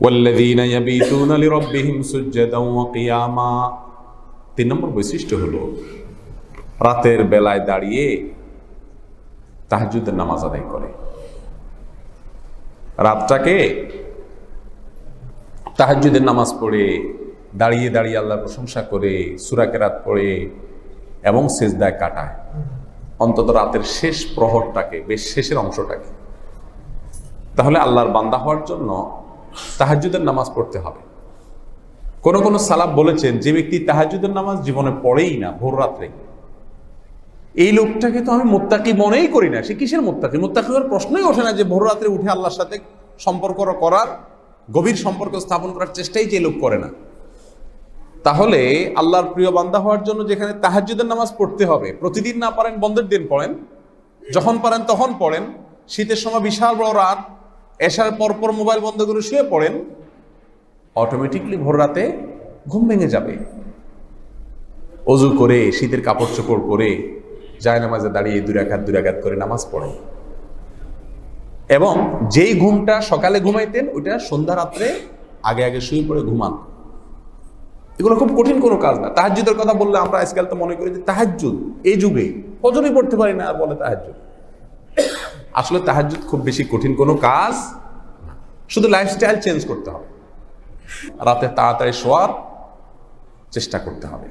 ওয়াল্লাযীনা ইয়াবীতুনা লিরাব্বিহিম সুজদান ওয়া কিয়ামা। 3 নম্বর বৈশিষ্ট্য হলো রাতের বেলায় দাঁড়িয়ে তাহাজ্জুদের নামাজ আদায় করে। রাতটাকে তাহাজ্জুদের নামাজ পড়ে দাঁড়িয়ে দাঁড়িয়ে আল্লাহর প্রশংসা করে সূরা কেরাত পড়ে এবং সিজদায় কাটায়, অন্তত রাতের শেষ প্রহরটাকে, বেশ শেষের অংশটাকে। তাহলে আল্লাহর বান্দা হওয়ার জন্য তাহাজ্জুদের নামাজ পড়তে হবে। কোন কোন সালাফ বলেছেন, যে ব্যক্তি তাহাজ্জুদের নামাজ জীবনে পড়েই না ভোর রাত্রে, এই লোকটাকে তো আমি মুত্তাকি মনেই করি না। সে কিসের মুত্তাকি? মুত্তাকি হওয়ার প্রশ্নই ওঠে না যে ভোর রাত্রে উঠে আল্লাহর সাথে সম্পর্ক করার, গভীর সম্পর্ক স্থাপন করার চেষ্টাই যে লোক করে না। তাহলে আল্লাহর প্রিয় বান্দা হওয়ার জন্য যেখানে তাহাজ্জুদের নামাজ পড়তে হবে, প্রতিদিন না পারেন বন্ধের দিন পড়েন, যখন পারেন তখন পড়েন, শীতের সময় বিশাল বড় রাত এশার পরপর মোবাইল বন্ধ করে শুয়ে পড়েন, অটোমেটিকলি ভোর রাতে ঘুম ভেঙে যাবে। অজু করে শীতের কাপড় চোপড় পরে জায়নামাজে দাঁড়িয়ে দুই রাকাত করে নামাজ পড়েন, এবং যেই ঘুমটা সকালে ঘুমাইতেন ওইটা সন্ধ্যা রাত্রে আগে আগে শুয়ে পড়ে ঘুমান। এগুলো খুব কঠিন কোনো কাজ না। তাহাজ্জুদের কথা বললে আমরা আজকাল তো মনে করি যে তাহাজ্জুদ এই যুগে ফজরই পড়তে পারি না আর বলে তাহাজ্জুদ। আসলে তাহাজ্জুদ খুব বেশি কঠিন কোনো কাজ না, শুধু লাইফস্টাইল চেঞ্জ করতে হবে, রাতে তাড়াতাড়ি শোয়ার চেষ্টা করতে হবে।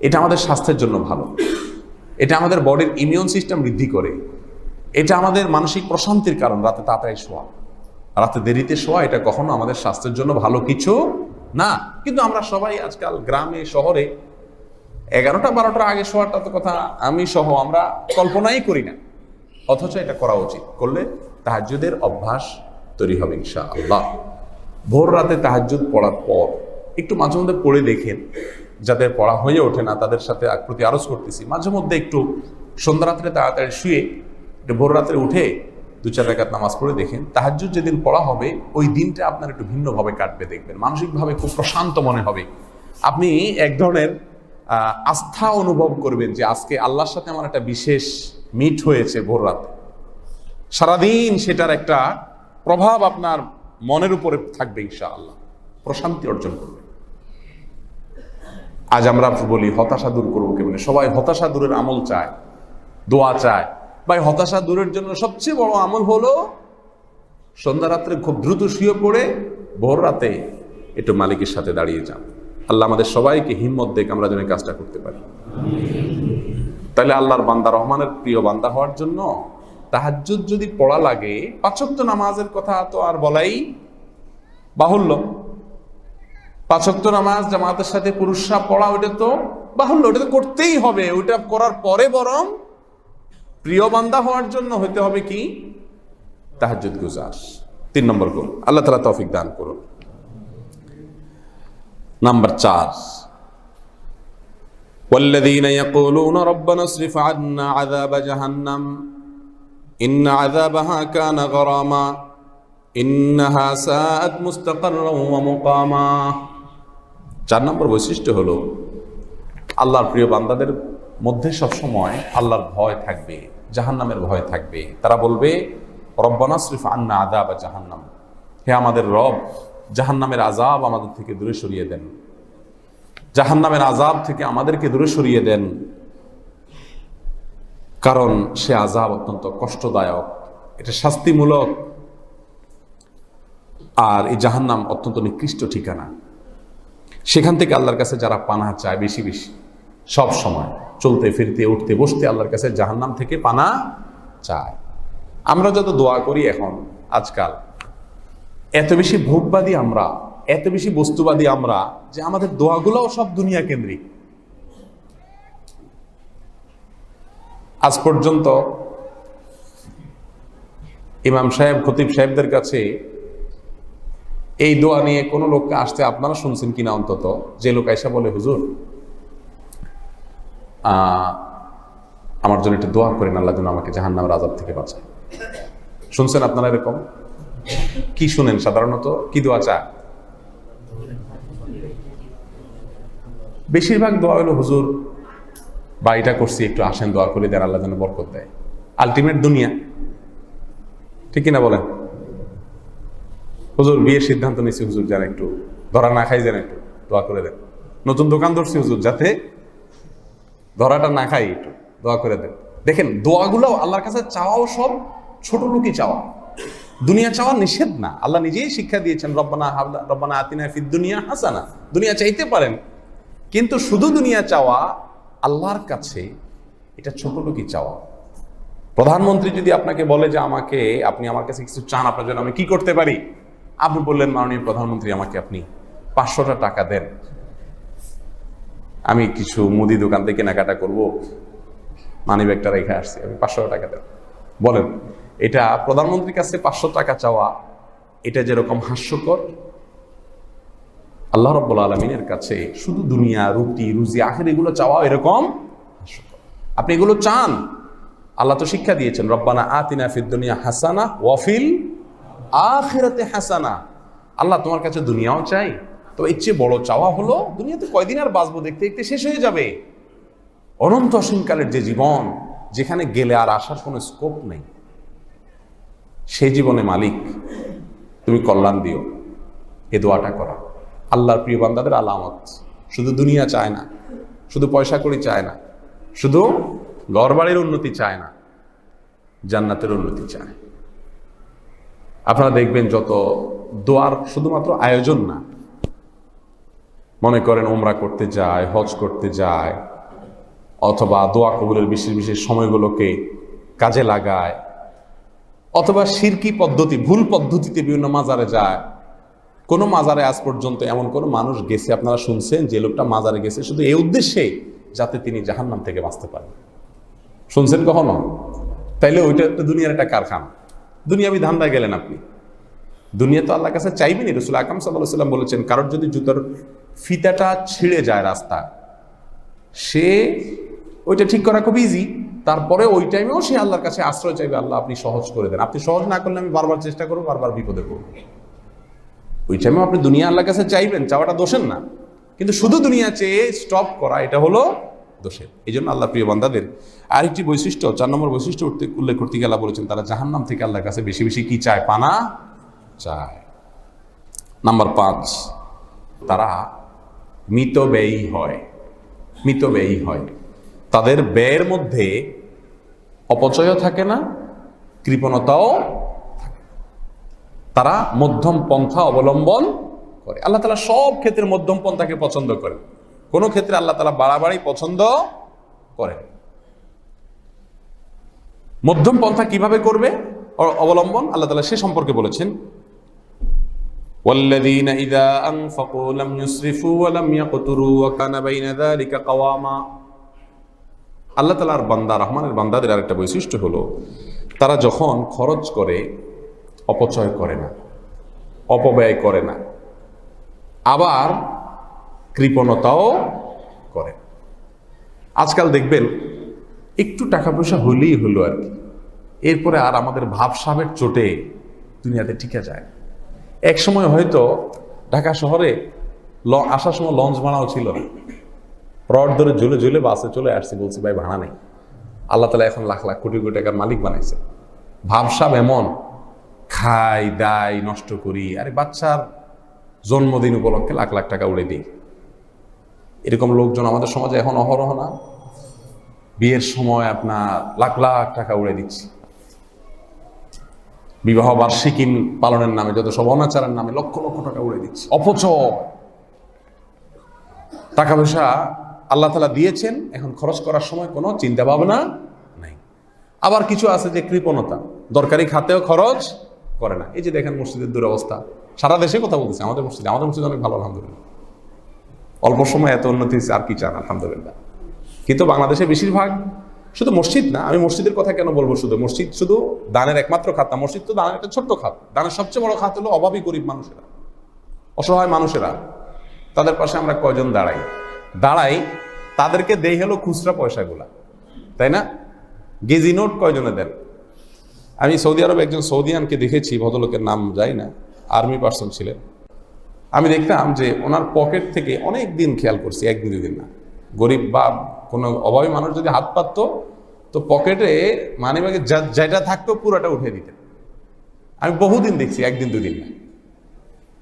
এটা আমাদের স্বাস্থ্যের জন্য ভালো, এটা আমাদের বডির ইমিউন সিস্টেম বৃদ্ধি করে, এটা আমাদের মানসিক প্রশান্তির কারণ। রাতে তাড়াতাড়ি শোয়া, রাতে দেরিতে শোয়া, এটা কখনো আমাদের স্বাস্থ্যের জন্য ভালো কিছু না। কিন্তু আমরা সবাই আজকাল গ্রামে শহরে 11টা 12টার আগে শোয়াটা তো কথা আমি সহ আমরা কল্পনাই করি না, অথচ এটা করা উচিত। করলে তাহাজ্জুদের অভ্যাস তৈরি হবে ইনশাআল্লাহ। ভোর রাতে তাহাজ্জুদ পড়ার পর একটু মাঝে মধ্যে পড়ে দেখেন, যাদের পড়া হয়ে ওঠে না তাদের সাথে প্রতি আরজ করতেছি, মাঝে মধ্যে একটু সন্ধ্যা রাত্রে তাড়াতাড়ি শুয়ে একটু ভোর রাত্রে উঠে 2-4 রাকাত নামাজ পড়ে দেখেন, তাহাজ্জুদ যেদিন পড়া হবে ওই দিনটা আপনার একটু ভিন্নভাবে কাটবে, দেখবেন মানসিকভাবে খুব প্রশান্ত মনে হবে। আপনি এক ধরনের আস্থা অনুভব করবেন যে আজকে আল্লাহর সাথে আমার একটা বিশেষ মিট হয়েছে ভোর রাতে। সারাদিন সেটার একটা প্রভাব আপনার মনের উপরে থাকবে ইনশাআল্লাহ, প্রশান্তি অর্জন করবে। আজ আমরা বলি হতাশা দূর করবো কেমনে? সবাই হতাশা দূরের আমল চায়, দোয়া চায়। ভাই, হতাশা দূরের জন্য সবচেয়ে বড় আমল হলো সন্ধ্যা রাত্রে খুব দ্রুত শুয়ে পড়ে ভোর রাতে একটু মালিকের সাথে দাঁড়িয়ে যান। আল্লাহ আমাদের সবাইকে হিম্মত দেখ আমরা যেন কাজটা করতে পারি। তাহলে আল্লাহর বান্দা, রহমানের প্রিয় বান্দা হওয়ার জন্য তাহাজ্জুদ যদি পড়া লাগে, 5 ওয়াক্ত নামাজের কথা তো আর বলাই বাহুল্য। 5 ওয়াক্ত নামাজ জামাতের সাথে পুরুষরা পড়া, ওইটা তো বাহুল্য, ওটা তো করতেই হবে। ওইটা করার পরে বরং প্রিয় বান্দা হওয়ার জন্য হইতে হবে কি? তাহাজ্জুদ গুজার। 3 নম্বর গুণ। আল্লাহ তাআলা তৌফিক দান করুন। নাম্বার 4, والذين يقولون ربنا اصرف عنا عذاب جهنم إن عذابها كان غراما إنها ساءت مستقرا ومقاما। 4 নম্বর বৈশিষ্ট্য হলো আল্লাহর প্রিয় বান্দাদের মধ্যে সবসময় আল্লাহর ভয় থাকবে, জাহান্নামের ভয় থাকবে। তারা বলবে রব্বানা আসরিফ আন্না আযাব জাহান্নাম, হে আমাদের রব, জাহান্নামের আযাব আমাদের থেকে দূরে সরিয়ে দেন, জাহান্নামের আযাব থেকে আমাদেরকে দূরে সরিয়ে দেন, কারণ সে আযাব অত্যন্ত কষ্টদায়ক, এটা শাস্তিমূলক, আর এই জাহান্নাম অত্যন্ত নিকৃষ্ট ঠিকানা। সেখান থেকে আল্লাহর কাছে যারা পানাহ চায় বেশি বেশি, সব সময় চলতে ফিরতে উঠতে বসতে আল্লাহর কাছে জাহান্নাম থেকে পানাহ চায়। আমরা যত দোয়া করি এখন আজকাল, এত বেশি ভোগবাদী আমরা, এত বেশি বস্তুবাদী আমরা, যে আমাদের দোয়াগুলোও সব দুনিয়া কেন্দ্রিক। আজ পর্যন্ত ইমাম সাহেব, খতিব সাহেবদের কাছে এই দোয়া নিয়ে কোনো লোককে আসতে আপনারা শুনছেন কিনা? অন্তত যে লোক আইসা বলে, হুজুর আমার জন্য একটু দোয়া করেন, আল্লাহ যেন আমাকে জাহান্নামের আযাব থেকে বাঁচায়। শুনছেন আপনারা এরকম? কি শুনেন সাধারণত? কি দোয়া চায়? বেশিরভাগ দোয়া হলো, হুজুর বাড়িটা করছি, একটু আসেন দোয়া করে দেন, আল্লাহ যেন বরকত দেয়। আলটিমেট দুনিয়া, ঠিক কিনা বলেন? হুজুর বিয়ের সিদ্ধান্ত নিয়েছি, হুজুর যেন একটু ধরা না খাই, যেন একটু দোয়া করে দেন। নতুন দোকান ধরছি হুজুর, যাতে ধরাটা না খাই, একটু দোয়া করে দেন। দেখেন দোয়াগুলো আল্লাহর কাছে চাওয়াও সব ছোট লোকই চাওয়া, দুনিয়া চাওয়া নিষেধ না। আল্লাহ নিজেই শিক্ষা দিয়েছেন, রব্বানা আতিনা ফিদ দুনিয়া হাসানা। দুনিয়া চাইতে পারেন, কিন্তু শুধু দুনিয়া চাওয়া আল্লাহর কাছে এটা ছোট লোকই চাওয়া। প্রধানমন্ত্রী যদি আপনাকে বলে যে আপনি আমার কাছে কিছু চান, আপনার জন্য আমি কি করতে পারি, আপনি বললেন মাননীয় প্রধানমন্ত্রী আমাকে আপনি 500টা টাকা দেন, আমি কিছু মুদি দোকান থেকে কেনাকাটা করবো, মানি ব্যাগটা রেখে আসছি, আমি 500 টাকা দেন। বলেন, এটা প্রধানমন্ত্রীর কাছে 500 টাকা চাওয়া এটা যেরকম হাস্যকর, আল্লাহ রাব্বুল আলামিনের কাছে শুধু দুনিয়া, রুটি রুজি আখির এগুলো চাওয়া এরকম হাস্যকর। আপনি এগুলো চান, আল্লাহ তো শিক্ষা দিয়েছেন, রব্বানা আতিনা ফিদ দুনিয়া হাসানা ওয়া ফিল আখিরাতে হাসানা। আল্লাহ তোমার কাছে দুনিয়াও চাই, তবে এর চেয়ে বড় চাওয়া হলো দুনিয়াতে কয়দিন আর বাঁচবো, দেখতে দেখতে শেষ হয়ে যাবে। অনন্ত অসীমকালের যে জীবন, যেখানে গেলে আর আসার কোনো স্কোপ নেই, সেই জীবনে মালিক তুমি কল্যাণ দিও, এ দোয়াটা করা আল্লাহর প্রিয় বান্দাদের আলামত। শুধু দুনিয়া চায় না, শুধু পয়সা কড়ি চায় না, শুধু ঘরবাড়ির উন্নতি চায় না, জান্নাতের উন্নতি চায়। আপনারা দেখবেন যত দোয়ার শুধুমাত্র আয়োজন না, মনে করেন উমরা করতে যায়, হজ করতে যায়, অথবা দোয়া কবুলের বিশেষ বিশেষ সময়গুলোকে কাজে লাগায়, অথবা শিরকি পদ্ধতি, ভুল পদ্ধতিতে বিভিন্ন মাজারে যায়। কোনো মাজারে আজ পর্যন্ত এমন কোনো মানুষ গেছে আপনারা শুনছেন যে লোকটা মাজারে গেছে শুধু এই উদ্দেশ্যে যাতে তিনি জাহান্নাম থেকে বাঁচতে পারেন? শুনছেন কখনো? তাইলে ওইটা তো দুনিয়ার একটা কারখানা, দুনিয়াবি ধান্দায় গেলেন আপনি। দুনিয়া তো আল্লাহর কাছে চাইবেনি। রাসূল আকরাম সাল্লাল্লাহু আলাইহি ওয়াসাল্লাম বলেছেন, কারোর যদি জুতার ফিতাটা ছিঁড়ে যায় রাস্তা, সে ওইটা ঠিক করা খুব ইজি, তারপরে ওই টাইমেও সে আল্লাহর কাছে আশ্রয় চাইবে, আল্লাহ আপনি সহজ করে দেন। আপনি সহজ না করলে আমি বারবার চেষ্টা করবো, বারবার বিপদে পড়বো। ওই টাইমেও আপনি দুনিয়া আল্লাহর কাছে চাইবেন, চাওয়াটা দোষের না, কিন্তু শুধু দুনিয়া চেয়ে স্টপ করা এটা হলো দোষের। এই জন্য আল্লাহ প্রিয় বান্দাদের আরেকটি বৈশিষ্ট্য, 4 নম্বর বৈশিষ্ট্য উল্লেখ করতে গেলে বলেছেন, তারা জাহান্নাম থেকে আল্লাহর কাছে বেশি বেশি কি চায়? পানা চায়। নাম্বার 5, তারা মিতব্যয়ী হয়। মিতব্যয়ী হয়, তাদের ব্যয়ের মধ্যে অপচয়ও থাকে না, কৃপণতাও থাকে। তারা মধ্যম পন্থা অবলম্বন করে। আল্লাহ তাআলা সব ক্ষেত্রে মধ্যম পন্থাকে পছন্দ করেন, কোনো ক্ষেত্রে আল্লাহ তাআলা বাড়াবাড়ি পছন্দ করেন। মধ্যম পন্থা কিভাবে করবে অবলম্বন, আল্লাহ তাআলা সে সম্পর্কে বলেছেন, والذين إذا أنفقوا لم يسرفوا ولم يقتروا وكان بين ذلك قواما। আল্লাহ তাআলার বান্দা, রহমানের বান্দাদের আরেকটা বৈশিষ্ট্য হলো, তারা যখন খরচ করে অপচয় করে না, অপব্যয় করে না, আবার কৃপণতাও করে। আজকাল দেখবেন একটু টাকা পয়সা হলেই হলো আর কি, এরপরে আর আমাদের ভাবসাবের চোটে দুনিয়াতে টিকে যায়। এক সময় হয়তো ঢাকা শহরে আসার সময় লঞ্চ ভাড়াও ছিল না, রড ধরে ঝুলে ঝুলে বাসে চলে আসছি, বলছি ভাই ভাড়া নেই। আল্লাহ তাআলা এখন লাখ লাখ কোটি কোটি টাকার মালিক বানাইছে। ভাবসাব এমন, খাই দাই নষ্ট করি, আরে বাচ্চার জন্মদিন উপলক্ষে লাখ লাখ টাকা উড়ে দিই। এরকম লোকজন আমাদের সমাজে এখন অহরহ না? বিয়ের সময় আপনার লাখ লাখ টাকা উড়ে দিচ্ছি, বিবাহ বার্ষিকী পালনের নামে, যত সব অনাচারের নামে লক্ষ লক্ষ টাকা উড়ে দিচ্ছি। অপচয়। টাকা পয়সা আল্লাহ তাআলা দিয়েছেন, এখন খরচ করার সময় কোনো চিন্তা ভাবনা নাই। আবার কিছু আছে যে কৃপণতা, দরকারি খাতেও খরচ করে না। এই যে দেখেন মসজিদের দুরবস্থা, সারা দেশে কথা বলতেছে, আমাদের মসজিদ অনেক ভালো আলহামদুলিল্লাহ, অল্প সময় এত উন্নতি হয়েছে, আর কি চান আলহামদুলিল্লাহ। কিন্তু বাংলাদেশে বেশিরভাগ, শুধু মসজিদ না, আমি মসজিদের কথা কেন বলবো, শুধু মসজিদ শুধু দানের একমাত্র খাত না, মসজিদ তো দানের একটা ছোট্ট খাত। দানের সবচেয়ে বড় খাত হলো অভাবী গরিব মানুষেরা, অসহায় মানুষেরা। তাদের পাশে আমরা কয়জন দাঁড়াই, তাদেরকে দেই হলো খুচরা পয়সাগুলা, তাই না? গেজি নোট কয়জনে দেন? আমি সৌদি আরবে একজন সৌদিয়ানকে দেখেছি, ভদ্রলোকের নাম যাই না, আর্মি পার্সন ছিলেন। আমি দেখতাম যে ওনার পকেট থেকে অনেক দিন খেয়াল করছি, একদিন দুদিন না, গরিব বা কোনো অভাবী মানুষ যদি হাত পাততো তো পকেটে মানিব্যাগে যেটা থাকতো পুরোটা উঠে দিতেন। আমি বহুদিন দেখছি, একদিন দুদিন না।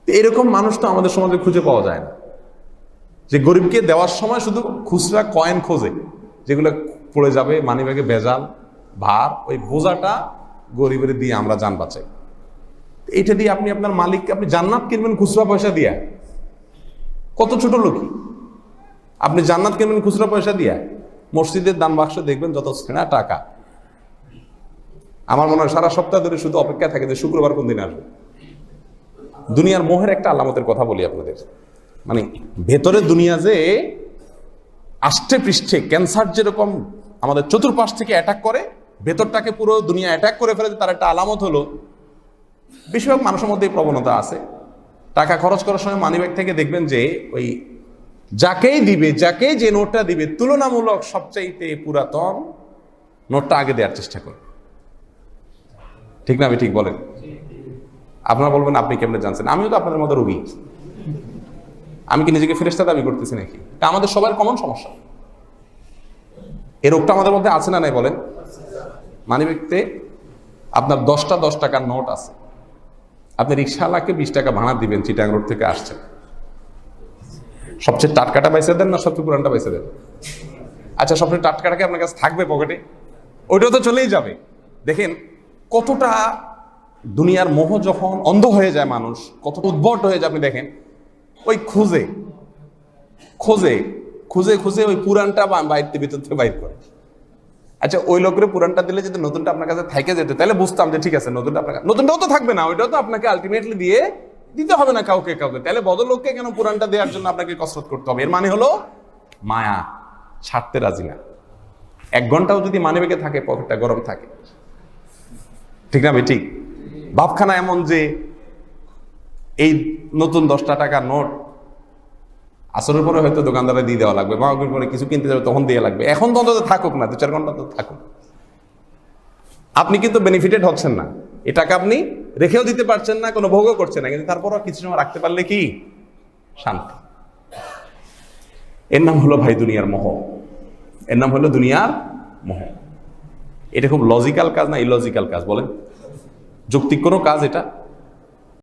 এরকম মানুষ তো আমাদের সমাজে খুঁজে পাওয়া যায় না, যে গরিবকে দেওয়ার সময় শুধু খুচরা কয়েন খোঁজে, যেগুলো পড়ে যাবে মানিব্যাগে ভেজাল ভার, ওই বোঝাটা গরিবের দিয়ে আমরা যান বাঁচাই। এটা দিয়ে আপনি আপনার মালিককে আপনি জান্নাত কিনবেন খুচরা পয়সা দিয়া? কত ছোট লোকই! আপনি জান্নাত কিনবেন খুচরা পয়সা দিয়া? মসজিদের দান বাক্স দেখবেন যত ছেঁড়া টাকা। আমার মনে হয় সারা সপ্তাহ ধরে শুধু অপেক্ষা থাকে যে শুক্রবার কোন দিন আসবে। দুনিয়ার মোহের একটা আলামতের কথা বলি আপনাদের, মানে ভেতরে দুনিয়া যে আষ্টে পৃষ্ঠে ক্যান্সার যেরকম আমাদের চতুর্পাশ থেকে অ্যাটাক করে, ভেতরটাকে পুরো দুনিয়া অ্যাটাক করে ফেলে, তার একটা আলামত হলো বেশিরভাগ মানুষের মধ্যে এই প্রবণতা আছে। টাকা খরচ করার সময় মানিব্যাগ থেকে দেখবেন যে ওই যাকেই দিবে, যাকে যে নোটটা দিবে তুলনামূলক সবচাইতে পুরাতন নোটটা আগে দেওয়ার চেষ্টা করে। ঠিক না? আমি ঠিক বলেন? আপনারা বলবেন আপনি কেমনে জানছেন? আমিও তো আপনাদের মতো রোগী। আমি কি নিজেকে ফেরেশতা দাবি করতেছি নাকি? এটা আমাদের সবার কমন সমস্যা। এই রোগটা আমাদের মধ্যে আছে না নাই বলেন? মানিব্যাগতে আপনার 10টা 10 টাকার নোট আছে, আপনি রিক্সাওয়ালাকে 20 টাকা ভাড়া দিবেন, চিটাং রোড থেকে আসছেন, সবচেয়ে টাটকাটা পাইছে দেন না সবচেয়ে পুরানটা পাইছে দেন? আচ্ছা, সবচেয়ে টাটকাটাকে আপনার কাছে থাকবে পকেটে, ওইটাও তো চলেই যাবে। দেখেন কতটা দুনিয়ার মোহ যখন অন্ধ হয়ে যায় মানুষ, কত উদ্ভট হয়ে যায়। আপনি দেখেন ওই খুঁজে খুঁজে খুঁজে খুঁজে ওই পুরানটা বাইরে ভিতর থেকে বাইর করে। আচ্ছা, ওই লোকের পুরানটা দিলে যদি নতুনটা আপনার কাছে থেকে যেত, তাহলে বুঝতাম যে ঠিক আছে নতুনটা আপনার, নতুনটাও তো থাকবে না, ওইটাও তো আপনাকে আলটিমেটলি দিয়ে দিতে হবে না কাউকে কাউকে, তাহলে বদল লোককে কেন পুরানটা দেওয়ার জন্য আপনাকে কসরত করতে হবে? এর মানে হলো মায়া, ছাড়তে রাজি না। 1 ঘন্টাও যদি মানিব্যাগে থাকে, পকেটটা গরম থাকে। ঠিক না? ঠিক। ভাবখানা এমন যে এই নতুন 10টা টাকার নোট আসরের পরে হয়তো দোকানদারে দিয়ে দেওয়া লাগবে, মাগরিবের পরে কিছু কিনতে যাবে তখন দিয়ে লাগবে। এখন তো অন্তত থাকুক না, 2-4 ঘন্টা তো থাকুক। আপনি কিন্তু বেনিফিটেড হচ্ছেন না, এ টাকা আপনি রেখেও দিতে পারছেন না, কোনো ভোগও করছেন না, কিন্তু তারপরও কিছু সময় রাখতে পারলে কি শান্তি। এর নাম হলো ভাই দুনিয়ার মোহ, এর নাম হলো দুনিয়ার মোহ। এটা খুব লজিক্যাল কাজ না ইলজিক্যাল কাজ বলেন? যৌক্তিক কোনো কাজ এটা?